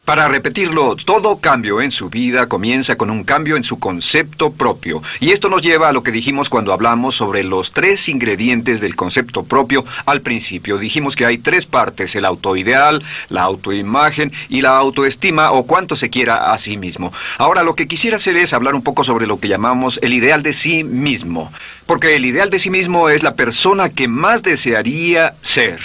Para repetirlo, todo cambio en su vida comienza con un cambio en su concepto propio. Y esto nos lleva a lo que dijimos cuando hablamos sobre los 3 ingredientes del concepto propio al principio. Dijimos que hay 3 partes: el autoideal, la autoimagen y la autoestima, o cuánto se quiera a sí mismo. Ahora, lo que quisiera hacer es hablar un poco sobre lo que llamamos el ideal de sí mismo. Porque el ideal de sí mismo es la persona que más desearía ser.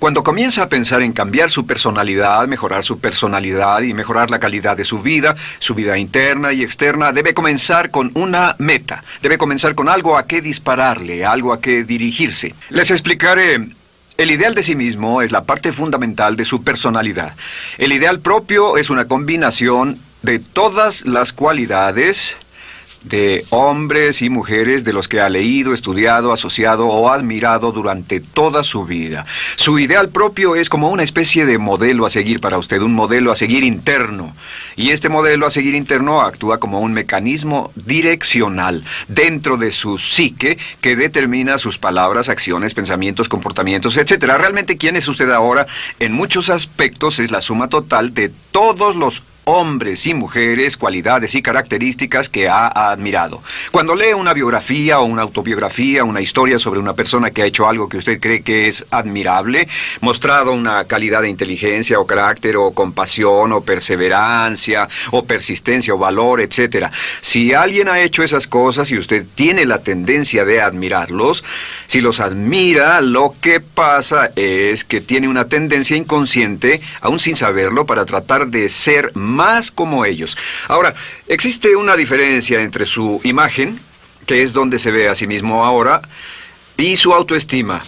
Cuando comienza a pensar en cambiar su personalidad, mejorar su personalidad y mejorar la calidad de su vida interna y externa, debe comenzar con una meta. Debe comenzar con algo a qué dispararle, algo a qué dirigirse. Les explicaré. El ideal de sí mismo es la parte fundamental de su personalidad. El ideal propio es una combinación de todas las cualidades de hombres y mujeres de los que ha leído, estudiado, asociado o admirado durante toda su vida. Su ideal propio es como una especie de modelo a seguir para usted, un modelo a seguir interno. Y este modelo a seguir interno actúa como un mecanismo direccional dentro de su psique que determina sus palabras, acciones, pensamientos, comportamientos, etc. Realmente, ¿quién es usted ahora? En muchos aspectos es la suma total de todos los hombres y mujeres, cualidades y características que ha admirado. Cuando lee una biografía o una autobiografía, una historia sobre una persona que ha hecho algo que usted cree que es admirable, mostrado una calidad de inteligencia o carácter o compasión o perseverancia o persistencia o valor, etc. Si alguien ha hecho esas cosas y usted tiene la tendencia de admirarlos, si los admira, lo que pasa es que tiene una tendencia inconsciente, aún sin saberlo, para tratar de ser más como ellos. Ahora, existe una diferencia entre su imagen, que es donde se ve a sí mismo ahora, y su autoestima,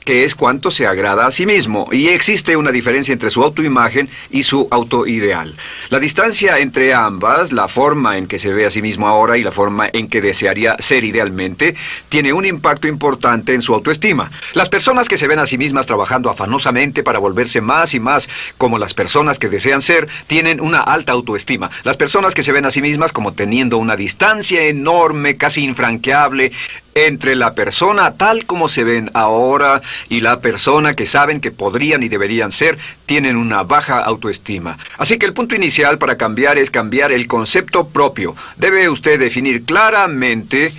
que es cuánto se agrada a sí mismo. Y existe una diferencia entre su autoimagen y su autoideal. La distancia entre ambas, la forma en que se ve a sí mismo ahora y la forma en que desearía ser idealmente, tiene un impacto importante en su autoestima. Las personas que se ven a sí mismas trabajando afanosamente para volverse más y más como las personas que desean ser, tienen una alta autoestima. Las personas que se ven a sí mismas como teniendo una distancia enorme, casi infranqueable, entre la persona tal como se ven ahora y la persona que saben que podrían y deberían ser, tienen una baja autoestima. Así que el punto inicial para cambiar es cambiar el concepto propio. Debe usted definir claramente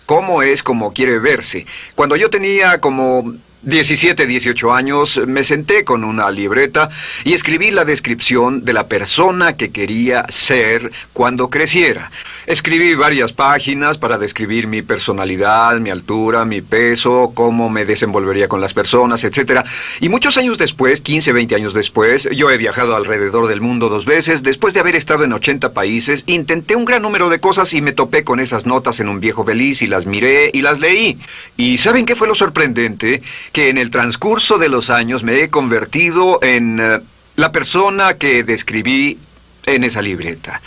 cómo es como quiere verse. Cuando yo tenía como 17, 18 años, me senté con una libreta y escribí la descripción de la persona que quería ser cuando creciera. Escribí varias páginas para describir mi personalidad, mi altura, mi peso, cómo me desenvolvería con las personas, etc. Y muchos años después, 15, 20 años después, yo he viajado alrededor del mundo 2 veces. Después de haber estado en 80 países, intenté un gran número de cosas y me topé con esas notas en un viejo beliz y las miré y las leí. ¿Y saben qué fue lo sorprendente? Que en el transcurso de los años me he convertido en la persona que describí en esa libreta.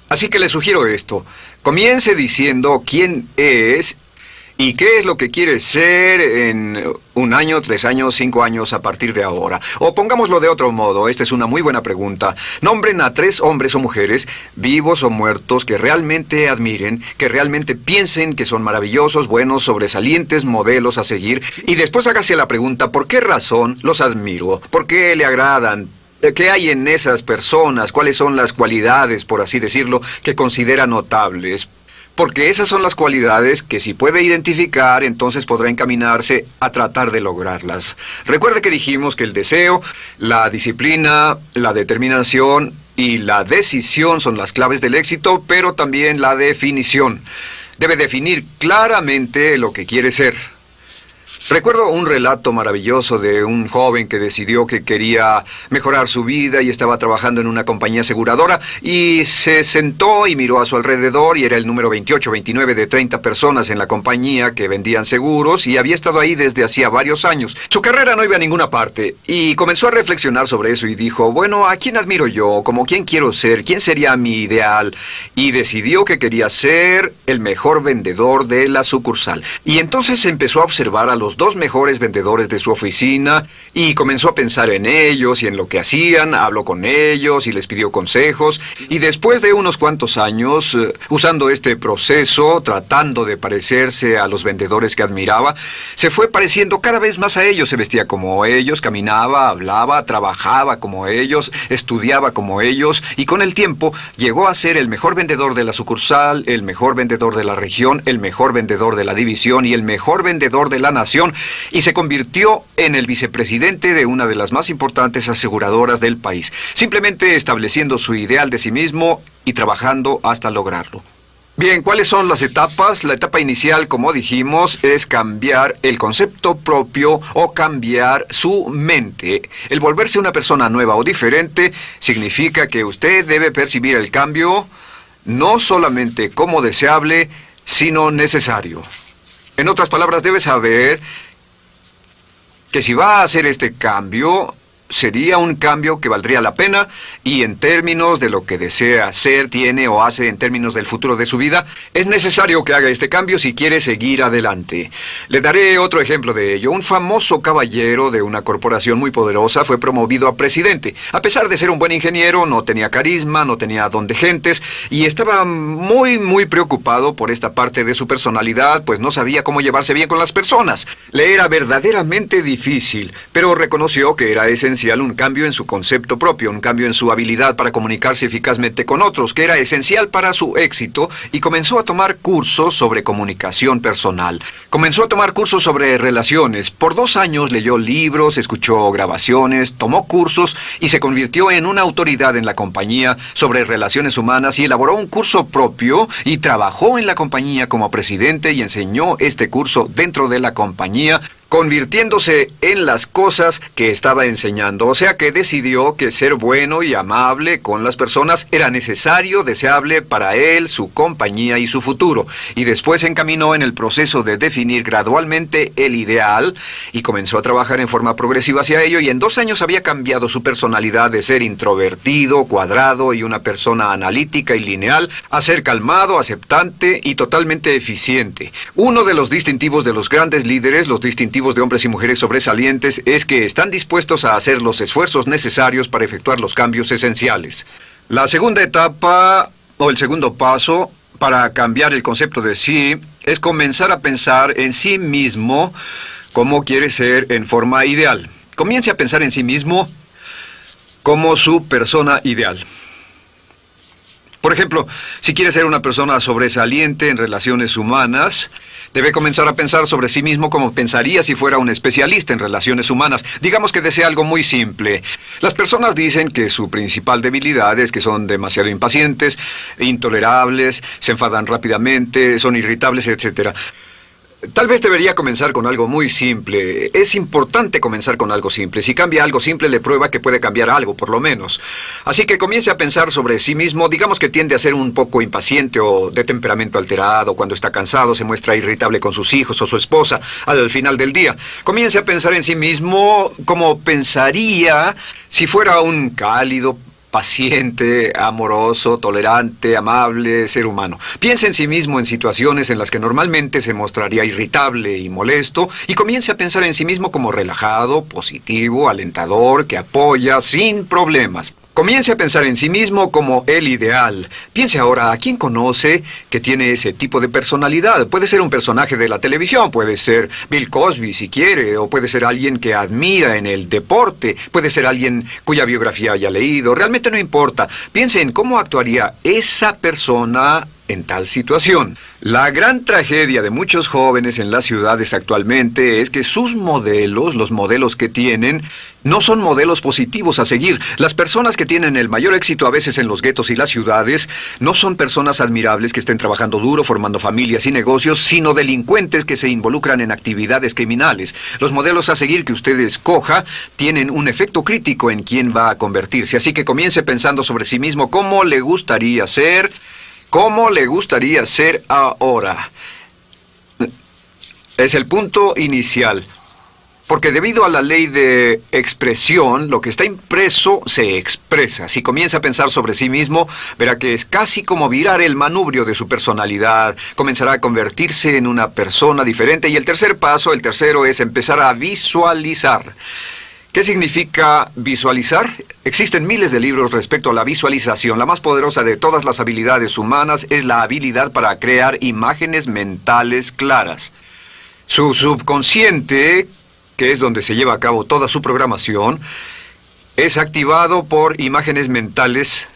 Así que le sugiero esto: comience diciendo quién es y qué es lo que quiere ser en 1 año, 3 años, 5 años a partir de ahora. O pongámoslo de otro modo, esta es una muy buena pregunta. Nombren a 3 hombres o mujeres, vivos o muertos, que realmente admiren, que realmente piensen que son maravillosos, buenos, sobresalientes, modelos a seguir. Y después hágase la pregunta: ¿por qué razón los admiro? ¿Por qué le agradan? ¿Qué hay en esas personas? ¿Cuáles son las cualidades, por así decirlo, que considera notables? Porque esas son las cualidades que, si puede identificar, entonces podrá encaminarse a tratar de lograrlas. Recuerde que dijimos que el deseo, la disciplina, la determinación y la decisión son las claves del éxito, pero también la definición. Debe definir claramente lo que quiere ser. Recuerdo un relato maravilloso de un joven que decidió que quería mejorar su vida y estaba trabajando en una compañía aseguradora y se sentó y miró a su alrededor y era el número 28, 29 de 30 personas en la compañía que vendían seguros y había estado ahí desde hacía varios años. Su carrera no iba a ninguna parte y comenzó a reflexionar sobre eso y dijo: bueno, ¿a quién admiro yo? ¿Como quién quiero ser? ¿Quién sería mi ideal? Y decidió que quería ser el mejor vendedor de la sucursal. Y entonces empezó a observar a los los dos mejores vendedores de su oficina y comenzó a pensar en ellos y en lo que hacían, habló con ellos y les pidió consejos. Y después de unos cuantos años, usando este proceso, tratando de parecerse a los vendedores que admiraba, se fue pareciendo cada vez más a ellos. Se vestía como ellos, caminaba, hablaba, trabajaba como ellos, estudiaba como ellos, y con el tiempo llegó a ser el mejor vendedor de la sucursal, el mejor vendedor de la región, el mejor vendedor de la división y el mejor vendedor de la nación, y se convirtió en el vicepresidente de una de las más importantes aseguradoras del país, simplemente estableciendo su ideal de sí mismo y trabajando hasta lograrlo. Bien, ¿cuáles son las etapas? La etapa inicial, como dijimos, es cambiar el concepto propio o cambiar su mente. El volverse una persona nueva o diferente significa que usted debe percibir el cambio no solamente como deseable, sino necesario. En otras palabras, debe saber que si va a hacer este cambio, sería un cambio que valdría la pena, y en términos de lo que desea hacer, tiene o hace en términos del futuro de su vida, es necesario que haga este cambio si quiere seguir adelante. Le daré otro ejemplo de ello. Un famoso caballero de una corporación muy poderosa fue promovido a presidente. A pesar de ser un buen ingeniero, no tenía carisma, no tenía don de gentes, y estaba muy preocupado por esta parte de su personalidad, pues no sabía cómo llevarse bien con las personas. Le era verdaderamente difícil, pero reconoció que era esencial un cambio en su concepto propio, un cambio en su habilidad para comunicarse eficazmente con otros, que era esencial para su éxito, y comenzó a tomar cursos sobre comunicación personal. Comenzó a tomar cursos sobre relaciones. Por 2 años leyó libros, escuchó grabaciones, tomó cursos y se convirtió en una autoridad en la compañía sobre relaciones humanas, y elaboró un curso propio y trabajó en la compañía como presidente y enseñó este curso dentro de la compañía, convirtiéndose en las cosas que estaba enseñando. O sea que decidió que ser bueno y amable con las personas era necesario, deseable para él, su compañía y su futuro. Y después se encaminó en el proceso de definir gradualmente el ideal y comenzó a trabajar en forma progresiva hacia ello, y en 2 años había cambiado su personalidad de ser introvertido, cuadrado y una persona analítica y lineal a ser calmado, aceptante y totalmente eficiente. Uno de los distintivos de los grandes líderes, los distintivos de hombres y mujeres sobresalientes, es que están dispuestos a hacer los esfuerzos necesarios para efectuar los cambios esenciales. La segunda etapa, o el segundo paso, para cambiar el concepto de sí, es comenzar a pensar en sí mismo como quiere ser en forma ideal. Comience a pensar en sí mismo como su persona ideal. Por ejemplo, si quiere ser una persona sobresaliente en relaciones humanas, debe comenzar a pensar sobre sí mismo como pensaría si fuera un especialista en relaciones humanas. Digamos que desea algo muy simple. Las personas dicen que su principal debilidad es que son demasiado impacientes, intolerables, se enfadan rápidamente, son irritables, etc. Tal vez debería comenzar con algo muy simple. Es importante comenzar con algo simple. Si cambia algo simple, le prueba que puede cambiar algo, por lo menos. Así que comience a pensar sobre sí mismo. Digamos que tiende a ser un poco impaciente o de temperamento alterado. Cuando está cansado, se muestra irritable con sus hijos o su esposa al final del día. Comience a pensar en sí mismo como pensaría si fuera un cálido, paciente, amoroso, tolerante, amable ser humano. Piense en sí mismo en situaciones en las que normalmente se mostraría irritable y molesto, y comience a pensar en sí mismo como relajado, positivo, alentador, que apoya sin problemas. Comience a pensar en sí mismo como el ideal. Piense ahora a quién conoce que tiene ese tipo de personalidad. Puede ser un personaje de la televisión, puede ser Bill Cosby si quiere, o puede ser alguien que admira en el deporte, puede ser alguien cuya biografía haya leído. Realmente no importa. Piense en cómo actuaría esa persona en tal situación. La gran tragedia de muchos jóvenes en las ciudades actualmente es que sus modelos, los modelos que tienen, no son modelos positivos a seguir. Las personas que tienen el mayor éxito a veces en los guetos y las ciudades no son personas admirables que estén trabajando duro, formando familias y negocios, sino delincuentes que se involucran en actividades criminales. Los modelos a seguir que usted escoja tienen un efecto crítico en quién va a convertirse. Así que comience pensando sobre sí mismo cómo le gustaría ser. ¿Cómo le gustaría ser ahora? Es el punto inicial. Porque debido a la ley de expresión, lo que está impreso se expresa. Si comienza a pensar sobre sí mismo, verá que es casi como virar el manubrio de su personalidad. Comenzará a convertirse en una persona diferente. Y el tercer paso, el tercero, es empezar a visualizar. ¿Qué significa visualizar? Existen miles de libros respecto a la visualización. La más poderosa de todas las habilidades humanas es la habilidad para crear imágenes mentales claras. Su subconsciente, que es donde se lleva a cabo toda su programación, es activado por imágenes mentales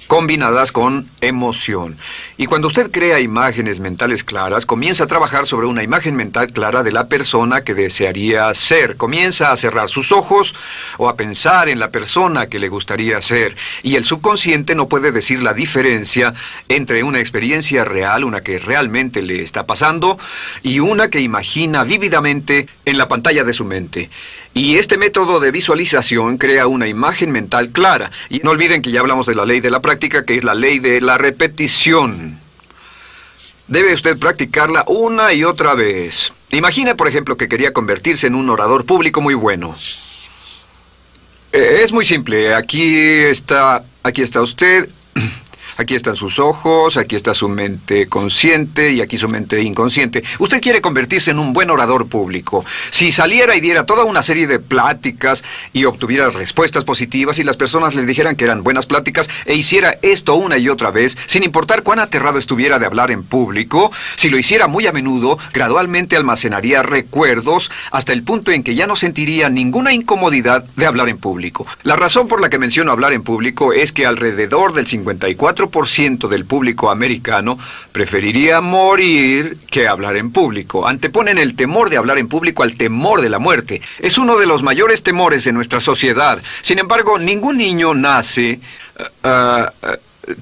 combinadas con emoción. Y cuando usted crea imágenes mentales claras, comienza a trabajar sobre una imagen mental clara de la persona que desearía ser. Comienza a cerrar sus ojos o a pensar en la persona que le gustaría ser. Y el subconsciente no puede decir la diferencia entre una experiencia real, una que realmente le está pasando, y una que imagina vívidamente en la pantalla de su mente. Y este método de visualización crea una imagen mental clara. Y no olviden que ya hablamos de la ley de la práctica, que es la ley de la repetición. Debe usted practicarla una y otra vez. Imagine, por ejemplo, que quería convertirse en un orador público muy bueno. Es muy simple. Aquí está usted. Aquí están sus ojos, aquí está su mente consciente y aquí su mente inconsciente. Usted quiere convertirse en un buen orador público. Si saliera y diera toda una serie de pláticas y obtuviera respuestas positivas y las personas le dijeran que eran buenas pláticas e hiciera esto una y otra vez, sin importar cuán aterrado estuviera de hablar en público, si lo hiciera muy a menudo, gradualmente almacenaría recuerdos hasta el punto en que ya no sentiría ninguna incomodidad de hablar en público. La razón por la que menciono hablar en público es que alrededor del 54% del público americano preferiría morir que hablar en público. Anteponen el temor de hablar en público al temor de la muerte. Es uno de los mayores temores en nuestra sociedad. Sin embargo, ningún niño nace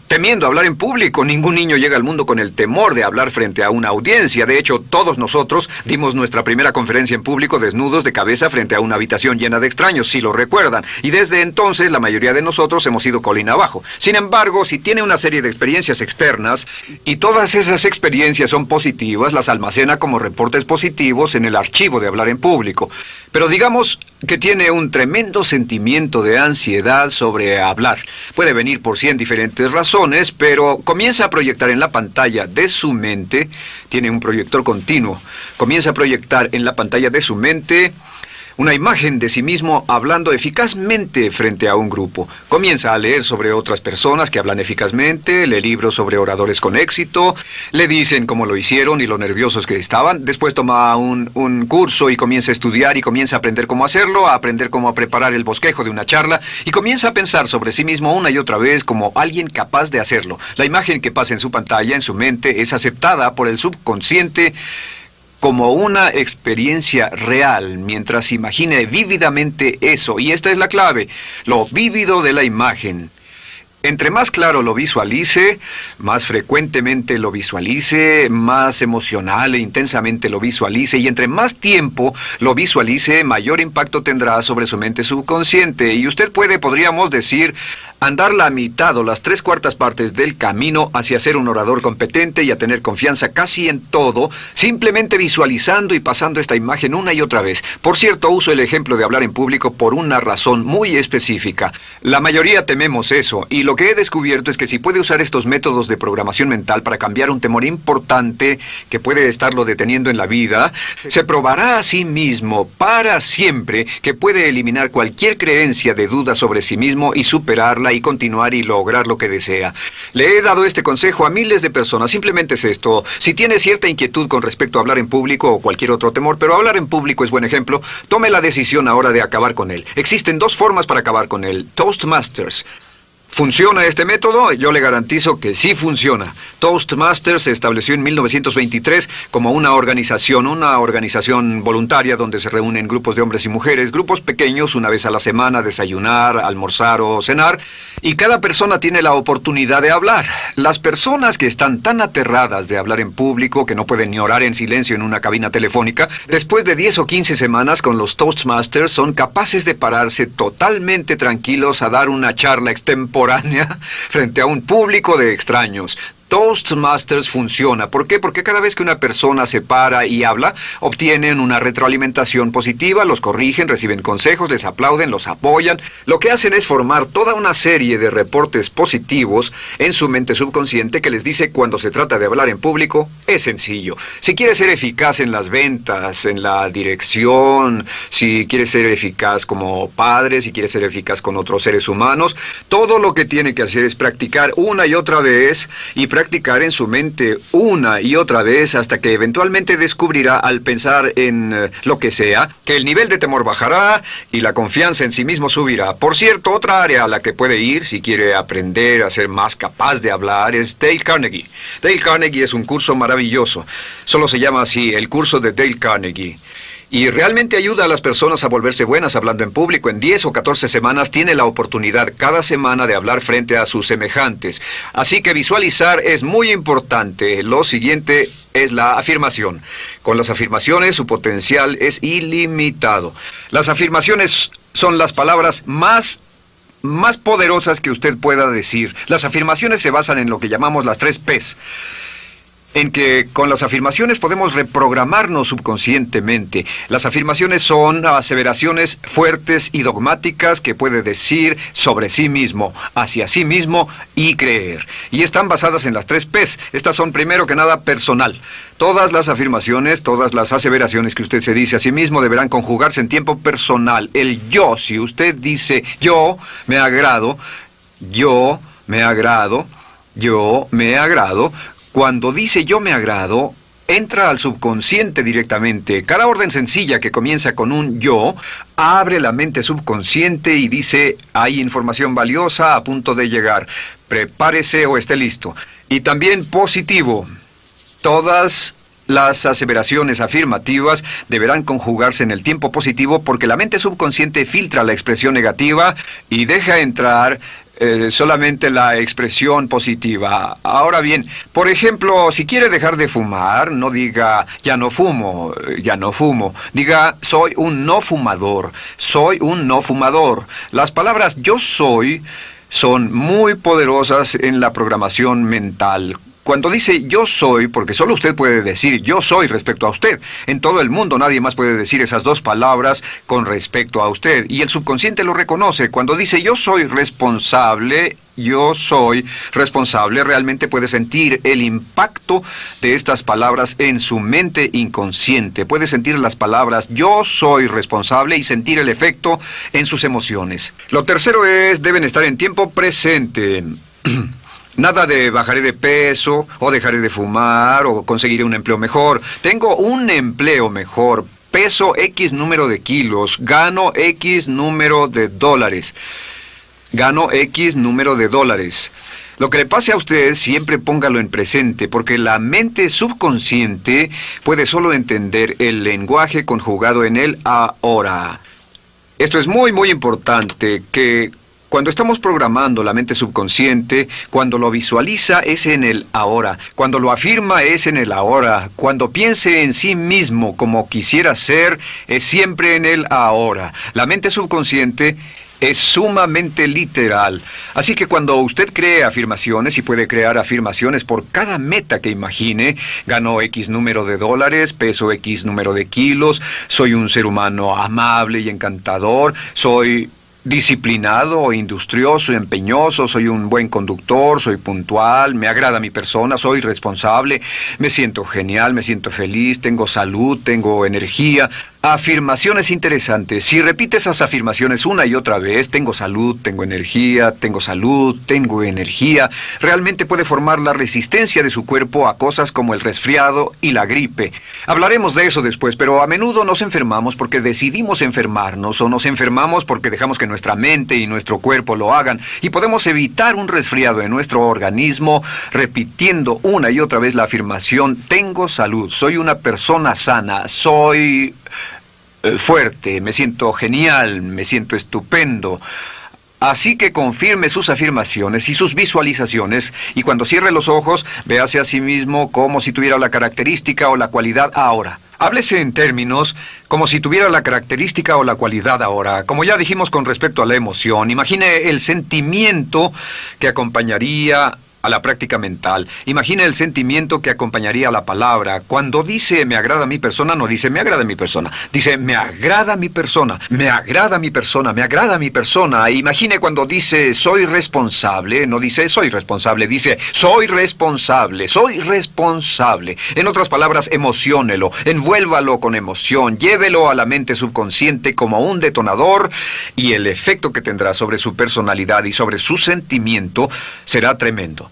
temiendo hablar en público. Ningún niño llega al mundo con el temor de hablar frente a una audiencia. De hecho, todos nosotros dimos nuestra primera conferencia en público desnudos de cabeza frente a una habitación llena de extraños, si lo recuerdan. Y desde entonces, la mayoría de nosotros hemos ido colina abajo. Sin embargo, si tiene una serie de experiencias externas, y todas esas experiencias son positivas, las almacena como reportes positivos en el archivo de hablar en público. Pero digamos que tiene un tremendo sentimiento de ansiedad sobre hablar. Puede venir por 100 diferentes razones, pero comienza a proyectar en la pantalla de su mente, tiene un proyector continuo, comienza a proyectar en la pantalla de su mente una imagen de sí mismo hablando eficazmente frente a un grupo. Comienza a leer sobre otras personas que hablan eficazmente, lee libros sobre oradores con éxito, le dicen cómo lo hicieron y lo nerviosos que estaban. Después toma un curso y comienza a estudiar y comienza a aprender cómo hacerlo, a aprender cómo preparar el bosquejo de una charla y comienza a pensar sobre sí mismo una y otra vez como alguien capaz de hacerlo. La imagen que pasa en su pantalla, en su mente, es aceptada por el subconsciente como una experiencia real, mientras imagine vívidamente eso. Y esta es la clave, lo vívido de la imagen. Entre más claro lo visualice, más frecuentemente lo visualice, más emocional e intensamente lo visualice, y entre más tiempo lo visualice, mayor impacto tendrá sobre su mente subconsciente. Y usted podríamos decir, andar la mitad o las 3/4 partes del camino hacia ser un orador competente y a tener confianza casi en todo, simplemente visualizando y pasando esta imagen una y otra vez. Por cierto, uso el ejemplo de hablar en público por una razón muy específica. La mayoría tememos eso, y lo que he descubierto es que si puede usar estos métodos de programación mental para cambiar un temor importante que puede estarlo deteniendo en la vida, se probará a sí mismo para siempre que puede eliminar cualquier creencia de duda sobre sí mismo y superarla y continuar y lograr lo que desea. Le he dado este consejo a miles de personas. Simplemente es esto: si tiene cierta inquietud con respecto a hablar en público o cualquier otro temor, pero hablar en público es buen ejemplo, tome la decisión ahora de acabar con él. Existen 2 formas para acabar con él. Toastmasters. ¿Funciona este método? Yo le garantizo que sí funciona. Toastmasters se estableció en 1923 como una organización voluntaria donde se reúnen grupos de hombres y mujeres, grupos pequeños, una vez a la semana, a desayunar, almorzar o cenar, y cada persona tiene la oportunidad de hablar. Las personas que están tan aterradas de hablar en público que no pueden ni orar en silencio en una cabina telefónica, después de 10 o 15 semanas con los Toastmasters son capaces de pararse totalmente tranquilos a dar una charla extemporánea frente a un público de extraños. Toastmasters funciona. ¿Por qué? Porque cada vez que una persona se para y habla, obtienen una retroalimentación positiva, los corrigen, reciben consejos, les aplauden, los apoyan. Lo que hacen es formar toda una serie de reportes positivos en su mente subconsciente que les dice cuando se trata de hablar en público, es sencillo. Si quieres ser eficaz en las ventas, en la dirección, si quieres ser eficaz como padre, si quieres ser eficaz con otros seres humanos, todo lo que tiene que hacer es practicar una y otra vez y practicar en su mente una y otra vez hasta que eventualmente descubrirá al pensar en lo que sea, que el nivel de temor bajará y la confianza en sí mismo subirá. Por cierto, otra área a la que puede ir si quiere aprender a ser más capaz de hablar es Dale Carnegie. Dale Carnegie es un curso maravilloso. Solo se llama así, el curso de Dale Carnegie. Y realmente ayuda a las personas a volverse buenas hablando en público. En 10 o 14 semanas tiene la oportunidad cada semana de hablar frente a sus semejantes. Así que visualizar es muy importante. Lo siguiente es la afirmación. Con las afirmaciones su potencial es ilimitado. Las afirmaciones son las palabras más poderosas que usted pueda decir. Las afirmaciones se basan en lo que llamamos las 3 Ps. En que con las afirmaciones podemos reprogramarnos subconscientemente. Las afirmaciones son aseveraciones fuertes y dogmáticas que puede decir sobre sí mismo, hacia sí mismo y creer. Y están basadas en las 3 Ps. Estas son primero que nada personal. Todas las afirmaciones, todas las aseveraciones que usted se dice a sí mismo deberán conjugarse en tiempo personal. El yo, si usted dice yo me agrado, yo me agrado, yo me agrado. Cuando dice yo me agrado, entra al subconsciente directamente. Cada orden sencilla que comienza con un yo, abre la mente subconsciente y dice, hay información valiosa a punto de llegar. Prepárese o esté listo. Y también positivo. Todas las aseveraciones afirmativas deberán conjugarse en el tiempo positivo porque la mente subconsciente filtra la expresión negativa y deja entrar solamente la expresión positiva. Ahora bien, por ejemplo, si quiere dejar de fumar, no diga ya no fumo, ya no fumo. Diga soy un no fumador, soy un no fumador. Las palabras yo soy son muy poderosas en la programación mental. Cuando dice yo soy, porque solo usted puede decir yo soy respecto a usted. En todo el mundo nadie más puede decir esas 2 palabras con respecto a usted. Y el subconsciente lo reconoce. Cuando dice yo soy responsable, realmente puede sentir el impacto de estas palabras en su mente inconsciente. Puede sentir las palabras yo soy responsable y sentir el efecto en sus emociones. Lo tercero es, deben estar en tiempo presente. Nada de bajaré de peso, o dejaré de fumar, o conseguiré un empleo mejor. Tengo un empleo mejor, peso X número de kilos, gano X número de dólares. Gano X número de dólares. Lo que le pase a usted, siempre póngalo en presente, porque la mente subconsciente puede solo entender el lenguaje conjugado en el ahora. Esto es muy, muy importante, que cuando estamos programando la mente subconsciente, cuando lo visualiza es en el ahora, cuando lo afirma es en el ahora, cuando piense en sí mismo como quisiera ser, es siempre en el ahora. La mente subconsciente es sumamente literal. Así que cuando usted cree afirmaciones, y puede crear afirmaciones por cada meta que imagine, gano X número de dólares, peso X número de kilos, soy un ser humano amable y encantador, soy disciplinado, industrioso, empeñoso, soy un buen conductor, soy puntual, me agrada mi persona, soy responsable, me siento genial, me siento feliz, tengo salud, tengo energía. Afirmaciones interesantes. Si repite esas afirmaciones una y otra vez, tengo salud, tengo energía, tengo salud, tengo energía, realmente puede formar la resistencia de su cuerpo a cosas como el resfriado y la gripe. Hablaremos de eso después, pero a menudo nos enfermamos porque decidimos enfermarnos, o nos enfermamos porque dejamos que nuestra mente y nuestro cuerpo lo hagan, y podemos evitar un resfriado en nuestro organismo repitiendo una y otra vez la afirmación, tengo salud, soy una persona sana, soy fuerte, me siento genial, me siento estupendo. Así que confirme sus afirmaciones y sus visualizaciones, y cuando cierre los ojos, véase a sí mismo como si tuviera la característica o la cualidad ahora. Háblese en términos como si tuviera la característica o la cualidad ahora. Como ya dijimos con respecto a la emoción, imagine el sentimiento que acompañaría a la práctica mental. Imagine el sentimiento que acompañaría a la palabra. Cuando dice me agrada mi persona, no dice me agrada mi persona. Dice me agrada mi persona, me agrada mi persona, me agrada mi persona. Imagine cuando dice soy responsable, no dice soy responsable, dice soy responsable, soy responsable. En otras palabras, emociónelo, envuélvalo con emoción, llévelo a la mente subconsciente como un detonador y el efecto que tendrá sobre su personalidad y sobre su sentimiento será tremendo.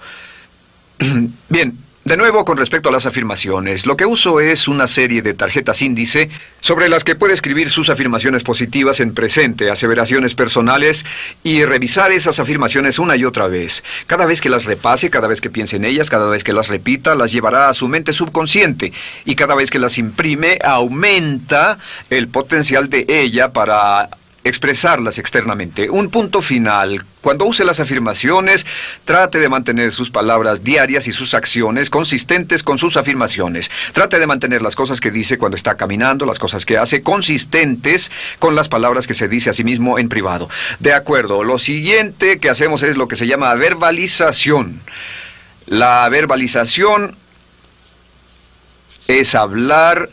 Bien, de nuevo con respecto a las afirmaciones, lo que uso es una serie de tarjetas índice sobre las que puede escribir sus afirmaciones positivas en presente, aseveraciones personales y revisar esas afirmaciones una y otra vez. Cada vez que las repase, cada vez que piense en ellas, cada vez que las repita, las llevará a su mente subconsciente y cada vez que las imprime, aumenta el potencial de ella para expresarlas externamente. Un punto final. Cuando use las afirmaciones, trate de mantener sus palabras diarias y sus acciones consistentes con sus afirmaciones. Trate de mantener las cosas que dice cuando está caminando, las cosas que hace, consistentes con las palabras que se dice a sí mismo en privado. De acuerdo, lo siguiente que hacemos es lo que se llama verbalización. La verbalización es hablar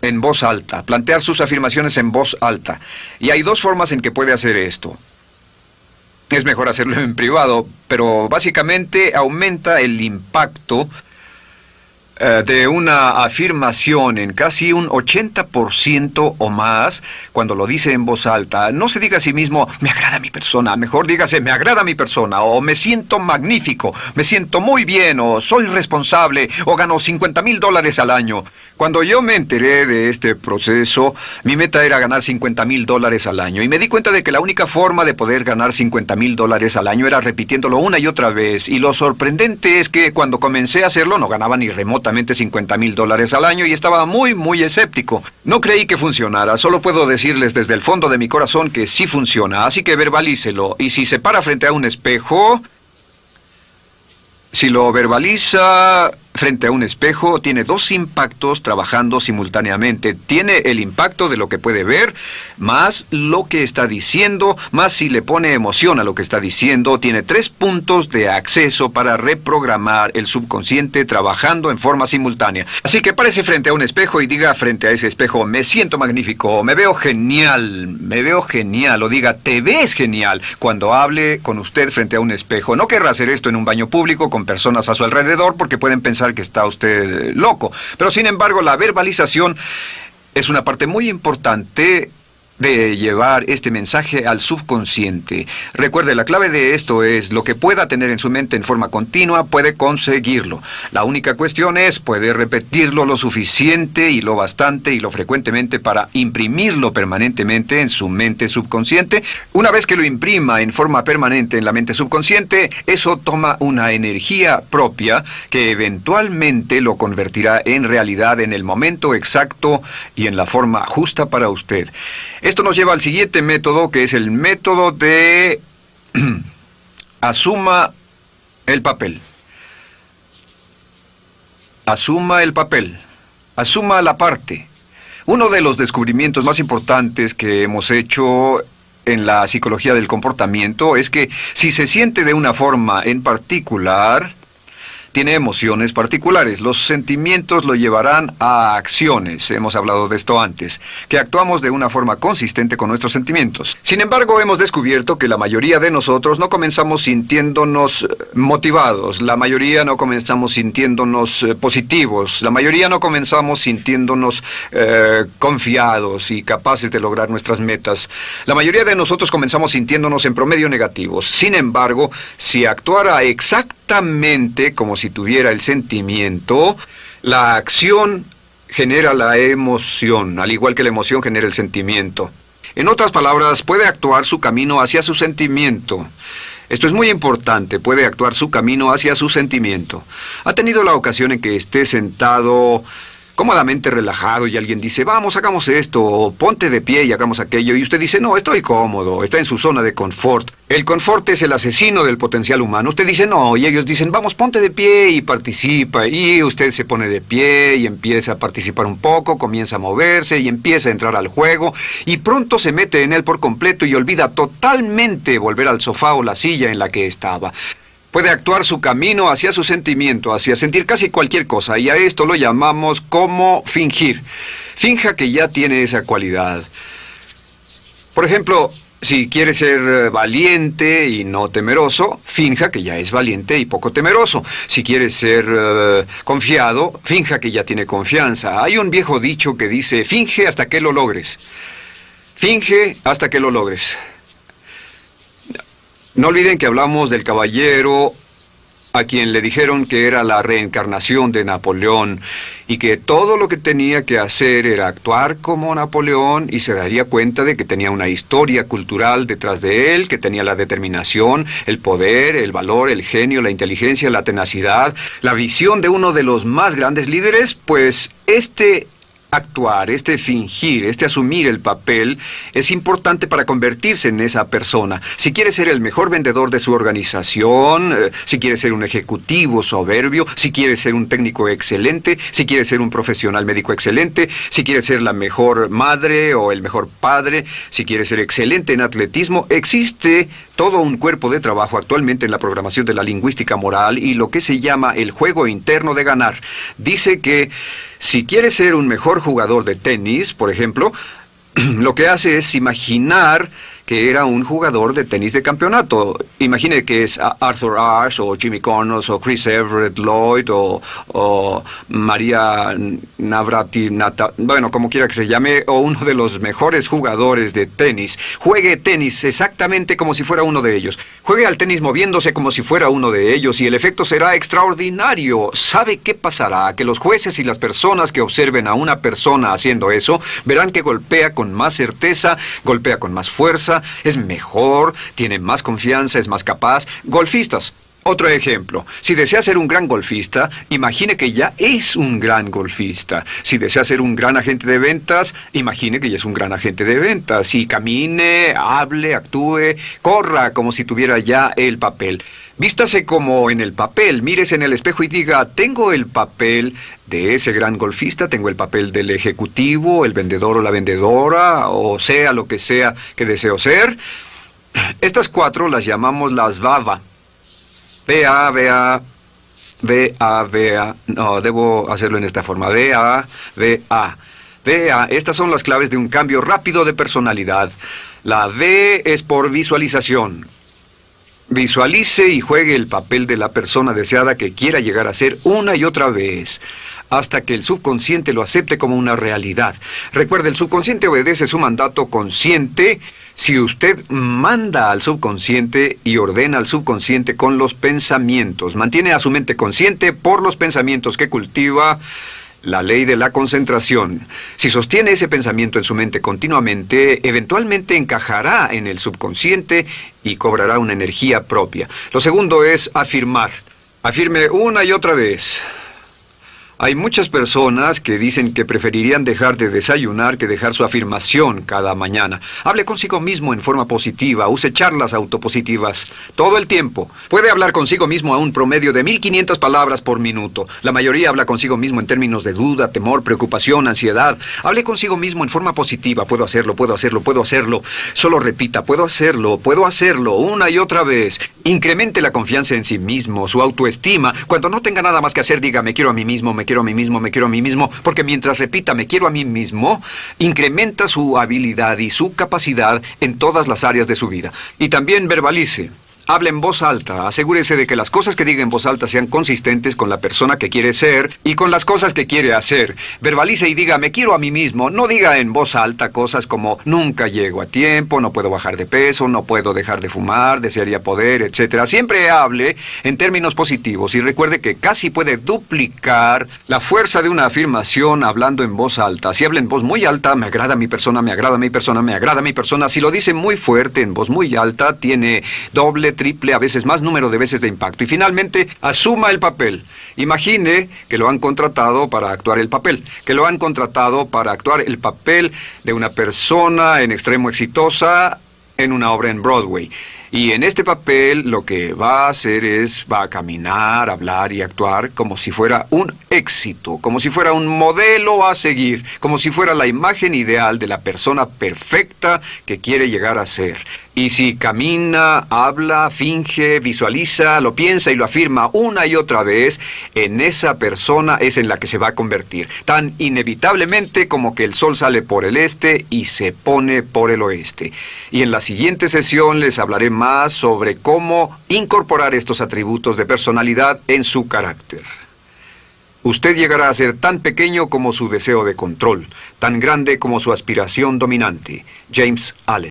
en voz alta, plantear sus afirmaciones en voz alta. Y hay dos formas en que puede hacer esto. Es mejor hacerlo en privado, pero básicamente aumenta el impacto de una afirmación en casi un 80% o más cuando lo dice en voz alta. No se diga a sí mismo, me agrada mi persona, mejor dígase, me agrada mi persona, o me siento magnífico, me siento muy bien, o soy responsable, o gano $50,000 al año. Cuando yo me enteré de este proceso, mi meta era ganar $50,000 al año, y me di cuenta de que la única forma de poder ganar $50,000 al año era repitiéndolo una y otra vez, y lo sorprendente es que cuando comencé a hacerlo no ganaba ni remotamente $50,000 al año y estaba muy escéptico. No creí que funcionara, solo puedo decirles desde el fondo de mi corazón que sí funciona, así que verbalícelo, y si se para frente a un espejo, si lo verbaliza frente a un espejo, tiene dos impactos trabajando simultáneamente. Tiene el impacto de lo que puede ver, más lo que está diciendo, más si le pone emoción a lo que está diciendo. Tiene 3 puntos de acceso para reprogramar el subconsciente trabajando en forma simultánea. Así que párese frente a un espejo y diga frente a ese espejo, me siento magnífico, me veo genial, o diga, te ves genial, cuando hable con usted frente a un espejo. No querrá hacer esto en un baño público con personas a su alrededor porque pueden pensar que está usted loco. Pero sin embargo, la verbalización es una parte muy importante de llevar este mensaje al subconsciente. Recuerde, la clave de esto es lo que pueda tener en su mente en forma continua, puede conseguirlo. La única cuestión es, puede repetirlo lo suficiente y lo bastante y lo frecuentemente para imprimirlo permanentemente en su mente subconsciente. Una vez que lo imprima en forma permanente en la mente subconsciente, eso toma una energía propia que eventualmente lo convertirá en realidad en el momento exacto y en la forma justa para usted. Esto nos lleva al siguiente método, que es el método de asuma el papel. Asuma el papel. Asuma la parte. Uno de los descubrimientos más importantes que hemos hecho en la psicología del comportamiento es que si se siente de una forma en particular, tiene emociones particulares. Los sentimientos lo llevarán a acciones, hemos hablado de esto antes, que actuamos de una forma consistente con nuestros sentimientos. Sin embargo, hemos descubierto que la mayoría de nosotros no comenzamos sintiéndonos motivados, la mayoría no comenzamos sintiéndonos positivos, la mayoría no comenzamos sintiéndonos confiados y capaces de lograr nuestras metas. La mayoría de nosotros comenzamos sintiéndonos en promedio negativos. Sin embargo, si actuara exactamente como si tuviera el sentimiento, la acción genera la emoción, al igual que la emoción genera el sentimiento. En otras palabras, puede actuar su camino hacia su sentimiento. Esto es muy importante, puede actuar su camino hacia su sentimiento. ¿Ha tenido la ocasión en que esté sentado cómodamente relajado y alguien dice, vamos, hagamos esto, o ponte de pie y hagamos aquello, y usted dice, no, estoy cómodo, está en su zona de confort? El confort es el asesino del potencial humano. Usted dice, no, y ellos dicen, vamos, ponte de pie y participa, y usted se pone de pie y empieza a participar un poco, comienza a moverse y empieza a entrar al juego, y pronto se mete en él por completo y olvida totalmente volver al sofá o la silla en la que estaba. Puede actuar su camino hacia su sentimiento, hacia sentir casi cualquier cosa, y a esto lo llamamos como fingir. Finja que ya tiene esa cualidad. Por ejemplo, si quiere ser valiente y no temeroso, finja que ya es valiente y poco temeroso. Si quiere ser confiado, finja que ya tiene confianza. Hay un viejo dicho que dice, finge hasta que lo logres. Finge hasta que lo logres. No olviden que hablamos del caballero a quien le dijeron que era la reencarnación de Napoleón y que todo lo que tenía que hacer era actuar como Napoleón y se daría cuenta de que tenía una historia cultural detrás de él, que tenía la determinación, el poder, el valor, el genio, la inteligencia, la tenacidad, la visión de uno de los más grandes líderes. Pues actuar, fingir, asumir el papel es importante para convertirse en esa persona. Si quiere ser el mejor vendedor de su organización, si quiere ser un ejecutivo soberbio, si quiere ser un técnico excelente, si quiere ser un profesional médico excelente, si quiere ser la mejor madre o el mejor padre, si quiere ser excelente en atletismo, existe todo un cuerpo de trabajo actualmente en la programación de la lingüística moral y lo que se llama el juego interno de ganar. Dice que si quiere ser un mejor jugador de tenis, por ejemplo, lo que hace es imaginar que era un jugador de tenis de campeonato. Imagine que es Arthur Ashe, o Jimmy Connors, o Chris Everett Lloyd, o María Navratilova, bueno, como quiera que se llame, o uno de los mejores jugadores de tenis. Juegue tenis exactamente como si fuera uno de ellos. Juegue al tenis moviéndose como si fuera uno de ellos y el efecto será extraordinario. ¿Sabe qué pasará? Que los jueces y las personas que observen a una persona haciendo eso verán que golpea con más certeza, golpea con más fuerza, es mejor, tiene más confianza, es más capaz. Golfistas. Otro ejemplo. Si desea ser un gran golfista, imagine que ya es un gran golfista. Si desea ser un gran agente de ventas, imagine que ya es un gran agente de ventas. Y camine, hable, actúe, corra como si tuviera ya el papel. Vístase como en el papel, mírese en el espejo y diga, tengo el papel de ese gran golfista, tengo el papel del ejecutivo, el vendedor o la vendedora, o sea lo que sea que deseo ser. Estas 4 las llamamos las VAVA. V-A, no, debo hacerlo en esta forma. V-A. Estas son las claves de un cambio rápido de personalidad. La V es por visualización. Visualice y juegue el papel de la persona deseada que quiera llegar a ser una y otra vez, hasta que el subconsciente lo acepte como una realidad. Recuerde, el subconsciente obedece su mandato consciente. Si usted manda al subconsciente y ordena al subconsciente con los pensamientos, mantiene a su mente consciente por los pensamientos que cultiva, la ley de la concentración. Si sostiene ese pensamiento en su mente continuamente, eventualmente encajará en el subconsciente y cobrará una energía propia. Lo segundo es afirmar. Afirme una y otra vez. Hay muchas personas que dicen que preferirían dejar de desayunar que dejar su afirmación cada mañana. Hable consigo mismo en forma positiva, use charlas autopositivas todo el tiempo. Puede hablar consigo mismo a un promedio de 1500 palabras por minuto. La mayoría habla consigo mismo en términos de duda, temor, preocupación, ansiedad. Hable consigo mismo en forma positiva. Puedo hacerlo, puedo hacerlo, puedo hacerlo. Solo repita, puedo hacerlo, una y otra vez. Incremente la confianza en sí mismo, su autoestima. Cuando no tenga nada más que hacer, diga, me quiero a mí mismo, me quiero a mí mismo, me quiero a mí mismo, porque mientras repita, me quiero a mí mismo, incrementa su habilidad y su capacidad en todas las áreas de su vida. Y también verbalice. Hable en voz alta, asegúrese de que las cosas que diga en voz alta sean consistentes con la persona que quiere ser y con las cosas que quiere hacer. Verbalice y diga, me quiero a mí mismo. No diga en voz alta cosas como, nunca llego a tiempo, no puedo bajar de peso, no puedo dejar de fumar, desearía poder, etc. Siempre hable en términos positivos y recuerde que casi puede duplicar la fuerza de una afirmación hablando en voz alta. Si habla en voz muy alta, me agrada mi persona, me agrada mi persona, me agrada mi persona. Si lo dice muy fuerte, en voz muy alta, tiene doble, triple, a veces más número de veces de impacto. Y finalmente, asuma el papel. Imagine que lo han contratado para actuar el papel, que lo han contratado para actuar el papel de una persona en extremo exitosa en una obra en Broadway. Y en este papel lo que va a hacer es, va a caminar, hablar y actuar como si fuera un éxito, como si fuera un modelo a seguir, como si fuera la imagen ideal de la persona perfecta que quiere llegar a ser. Y si camina, habla, finge, visualiza, lo piensa y lo afirma una y otra vez, en esa persona es en la que se va a convertir, tan inevitablemente como que el sol sale por el este y se pone por el oeste. Y en la siguiente sesión les hablaré más sobre cómo incorporar estos atributos de personalidad en su carácter. Usted llegará a ser tan pequeño como su deseo de control, tan grande como su aspiración dominante. James Allen.